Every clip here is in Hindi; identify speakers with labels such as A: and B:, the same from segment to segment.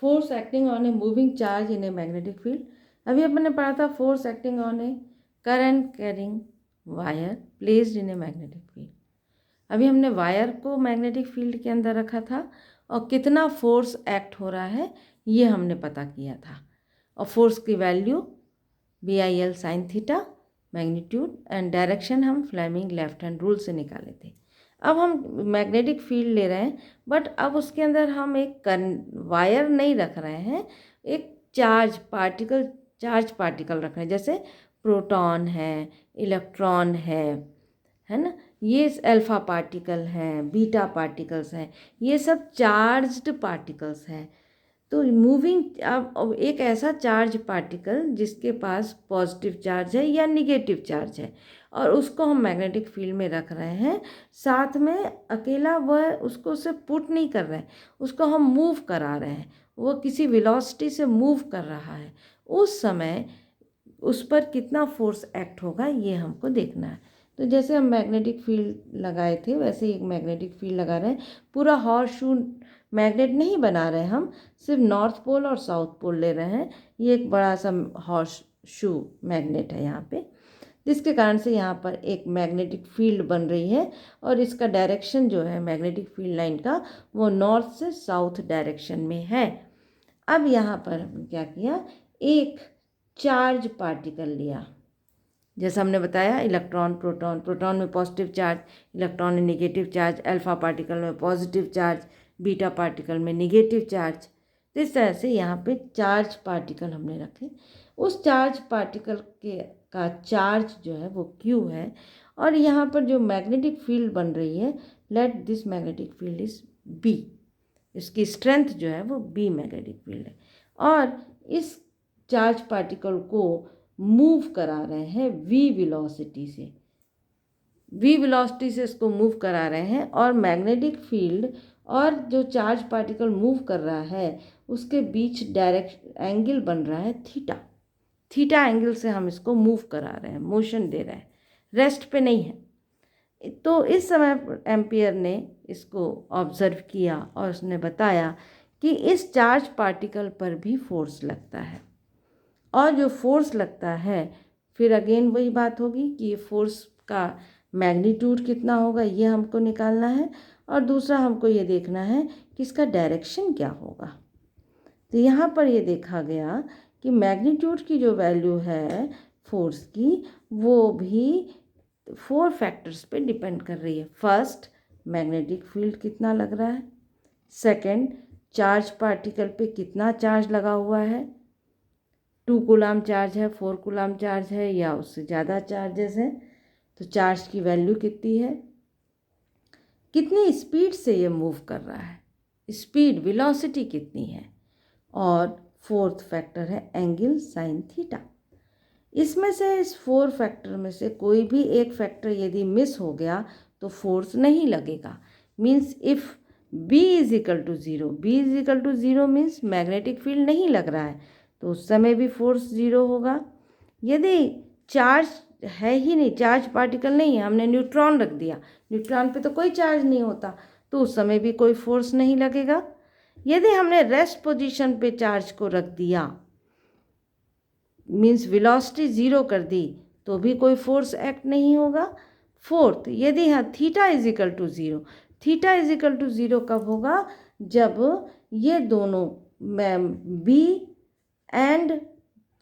A: Force acting on a moving charge in a magnetic field. अभी अपन ने पढ़ा था force acting on A current carrying wire placed in a magnetic field. अभी हमने वायर को मैग्नेटिक फील्ड के अंदर रखा था और कितना फोर्स एक्ट हो रहा है ये हमने पता किया था, और फोर्स की value BIL sine theta, magnitude and direction हम फ्लेमिंग लेफ्ट हैंड रूल से निकाले थे। अब हम मैग्नेटिक फील्ड ले रहे हैं, बट अब उसके अंदर हम एक वायर नहीं रख रहे हैं, एक चार्ज पार्टिकल रख रहे हैं, जैसे प्रोटॉन है, इलेक्ट्रॉन है ना, ये अल्फा पार्टिकल हैं, बीटा पार्टिकल्स हैं, ये सब चार्ज्ड पार्टिकल्स हैं। तो मूविंग अब एक ऐसा चार्ज पार्टिकल जिसके पास पॉजिटिव चार्ज है या निगेटिव चार्ज है, और उसको हम मैग्नेटिक फील्ड में रख रहे हैं, साथ में अकेला वह उसको से पुट नहीं कर रहे हैं, उसको हम मूव करा रहे हैं, वो किसी वेलोसिटी से मूव कर रहा है, उस समय उस पर कितना फोर्स एक्ट होगा ये हमको देखना है। तो जैसे हम मैग्नेटिक फील्ड लगाए थे वैसे ही एक मैग्नेटिक फील्ड लगा रहे हैं। पूरा हॉर्स शू मैग्नेट नहीं बना रहे, हम सिर्फ नॉर्थ पोल और साउथ पोल ले रहे हैं। ये एक बड़ा सा हॉर्स शू मैग्नेट है यहाँ पे, जिसके कारण से यहाँ पर एक मैग्नेटिक फील्ड बन रही है, और इसका डायरेक्शन जो है मैग्नेटिक फील्ड लाइन का वो नॉर्थ से साउथ डायरेक्शन में है। अब यहाँ पर हमने क्या किया, एक चार्ज पार्टिकल लिया, जैसा हमने बताया इलेक्ट्रॉन प्रोटॉन में पॉजिटिव चार्ज, इलेक्ट्रॉन में नेगेटिव चार्ज, अल्फा पार्टिकल में पॉजिटिव चार्ज, बीटा पार्टिकल में नेगेटिव चार्ज। तो इस तरह से यहाँ पे चार्ज पार्टिकल हमने रखे। उस चार्ज पार्टिकल का चार्ज जो है वो Q है, और यहाँ पर जो मैग्नेटिक फील्ड बन रही है, let this magnetic field is B, इसकी स्ट्रेंथ जो है वो B मैग्नेटिक फील्ड है, और इस चार्ज पार्टिकल को मूव करा रहे हैं V वेलोसिटी से इसको मूव करा रहे हैं, और मैग्नेटिक फील्ड और जो चार्ज पार्टिकल मूव कर रहा है उसके बीच डायरेक्ट एंगल बन रहा है थीटा एंगल से हम इसको मूव करा रहे हैं, मोशन दे रहे हैं, रेस्ट पे नहीं है। तो इस समय एम्पियर ने इसको ऑब्जर्व किया और उसने बताया कि इस चार्ज पार्टिकल पर भी फोर्स लगता है, और जो फोर्स लगता है फिर अगेन वही बात होगी कि ये फोर्स का मैग्नीट्यूड कितना होगा ये हमको निकालना है, और दूसरा हमको ये देखना है कि इसका डायरेक्शन क्या होगा। तो यहाँ पर ये देखा गया कि मैग्नीट्यूड की जो वैल्यू है फोर्स की वो भी 4 फैक्टर्स पे डिपेंड कर रही है। फर्स्ट, मैग्नेटिक फील्ड कितना लग रहा है, सेकंड, चार्ज पार्टिकल पे कितना चार्ज लगा हुआ है, 2 कूलाम चार्ज है, 4 कूलाम चार्ज है या उससे ज़्यादा चार्जेस हैं, तो चार्ज की वैल्यू कितनी है, कितनी स्पीड से ये मूव कर रहा है, स्पीड वेलोसिटी कितनी है, और फोर्थ फैक्टर है एंगल साइन थीटा। इसमें से इस 4 फैक्टर में से कोई भी एक फैक्टर यदि मिस हो गया तो फोर्स नहीं लगेगा। Means if B is equal to zero means magnetic field नहीं लग रहा है, तो उस समय भी फोर्स ज़ीरो होगा। यदि चार्ज है ही नहीं, चार्ज पार्टिकल नहीं है, हमने न्यूट्रॉन रख दिया, न्यूट्रॉन पे तो कोई चार्ज नहीं होता, तो उस समय भी कोई फोर्स नहीं लगेगा। यदि हमने रेस्ट पोजीशन पे चार्ज को रख दिया, मीन्स वेलोसिटी ज़ीरो कर दी, तो भी कोई फोर्स एक्ट नहीं होगा। फोर्थ, यदि हाँ theta is equal to zero कब होगा, जब ये दोनों B एंड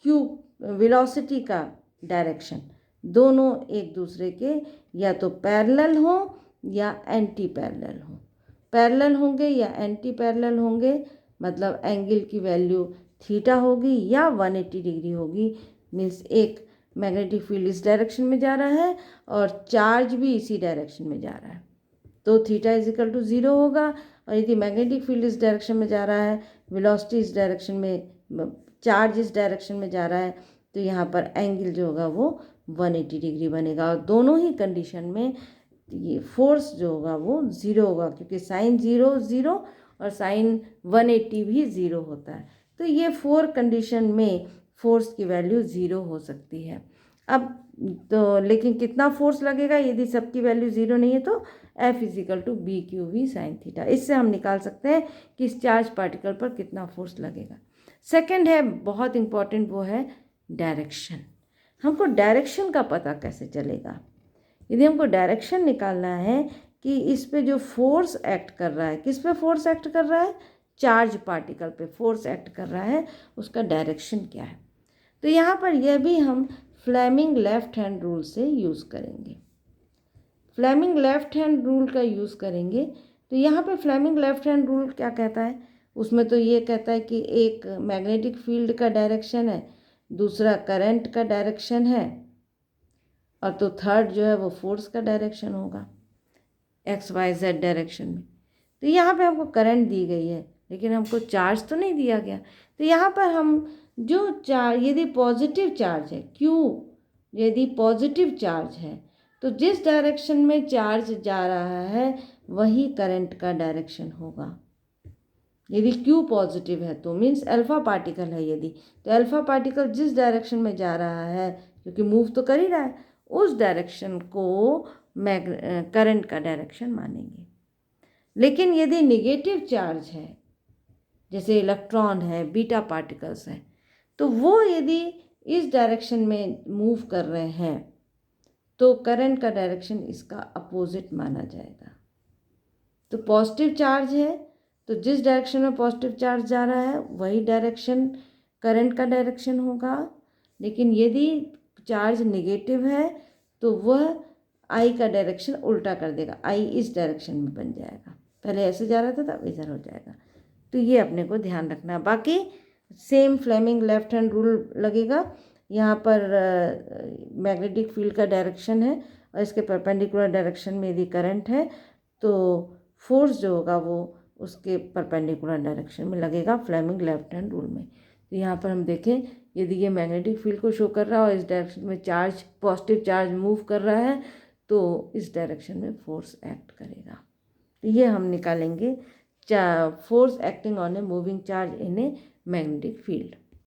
A: Q वेलोसिटी का डायरेक्शन दोनों एक दूसरे के या तो पैरेलल हो या एंटी पैरेलल हो। पैरेलल होंगे या एंटी पैरेलल होंगे मतलब एंगल की वैल्यू थीटा होगी या 180 डिग्री होगी। मीन्स एक मैग्नेटिक फील्ड इस डायरेक्शन में जा रहा है और चार्ज भी इसी डायरेक्शन में जा रहा है, तो theta is equal to zero होगा। और यदि मैग्नेटिक फील्ड इस डायरेक्शन में जा रहा है, वेलोसिटी इस डायरेक्शन में, चार्ज इस डायरेक्शन में जा रहा है, तो यहाँ पर एंगल जो होगा वो 180 डिग्री बनेगा। और दोनों ही कंडीशन में ये फोर्स जो होगा वो ज़ीरो होगा, क्योंकि साइन ज़ीरो और साइन 180 भी ज़ीरो होता है। तो ये 4 कंडीशन में फोर्स की वैल्यू ज़ीरो हो सकती है। अब तो लेकिन कितना फोर्स लगेगा, यदि सबकी वैल्यू 0 नहीं है तो F is equal to B Q V sine theta. इससे हम निकाल सकते हैं कि इस चार्ज पार्टिकल पर कितना फोर्स लगेगा। सेकंड है बहुत इंपॉर्टेंट, वो है डायरेक्शन। हमको डायरेक्शन का पता कैसे चलेगा? यदि हमको डायरेक्शन निकालना है कि इस पे जो फोर्स एक्ट कर रहा है, किस पे फोर्स एक्ट कर रहा है, चार्ज पार्टिकल पे फोर्स एक्ट कर रहा है, उसका डायरेक्शन क्या है। तो यहाँ पर यह भी हम फ्लेमिंग लेफ्ट हैंड रूल से यूज़ करेंगे। फ्लेमिंग लेफ्ट हैंड रूल का यूज़ करेंगे। तो यहाँ पे फ्लेमिंग लेफ्ट हैंड रूल क्या कहता है? उसमें तो ये कहता है कि एक मैग्नेटिक फील्ड का डायरेक्शन है, दूसरा करंट का डायरेक्शन है, और तो थर्ड जो है वो फोर्स का डायरेक्शन होगा XYZ डायरेक्शन में। तो यहाँ पे हमको करंट दी गई है, लेकिन हमको चार्ज तो नहीं दिया गया। तो यहाँ पर हम जो चार्ज, यदि पॉजिटिव चार्ज है, Q यदि पॉजिटिव चार्ज है तो जिस डायरेक्शन में चार्ज जा रहा है वही करंट का डायरेक्शन होगा। यदि Q पॉजिटिव है तो मीन्स अल्फा पार्टिकल है, यदि तो अल्फा पार्टिकल जिस डायरेक्शन में जा रहा है, क्योंकि मूव तो कर ही रहा है, उस डायरेक्शन को करंट का डायरेक्शन मानेंगे। लेकिन यदि निगेटिव चार्ज है, जैसे इलेक्ट्रॉन है, बीटा पार्टिकल्स हैं, तो वो यदि इस डायरेक्शन में मूव कर रहे हैं तो करंट का डायरेक्शन इसका अपोजिट माना जाएगा। तो पॉजिटिव चार्ज है तो जिस डायरेक्शन में पॉजिटिव चार्ज जा रहा है वही डायरेक्शन करंट का डायरेक्शन होगा। लेकिन यदि चार्ज नेगेटिव है तो वह आई का डायरेक्शन उल्टा कर देगा, आई इस डायरेक्शन में बन जाएगा, पहले ऐसे जा रहा था तब इधर हो जाएगा। तो ये अपने को ध्यान रखना है। बाकी same Fleming left hand rule लगेगा। यहाँ पर मैग्नेटिक फील्ड का डायरेक्शन है और इसके परपेंडिकुलर डायरेक्शन में यदि करंट है तो फोर्स जो होगा वो उसके परपेंडिकुलर डायरेक्शन में लगेगा फ्लेमिंग लेफ्ट हैंड रूल में। तो यहाँ पर हम देखें, यदि ये मैग्नेटिक फील्ड को शो कर रहा है और इस डायरेक्शन में चार्ज, पॉजिटिव चार्ज मूव कर रहा है तो इस डायरेक्शन में फोर्स एक्ट करेगा। तो ये हम निकालेंगे force acting on a moving charge in a magnetic field.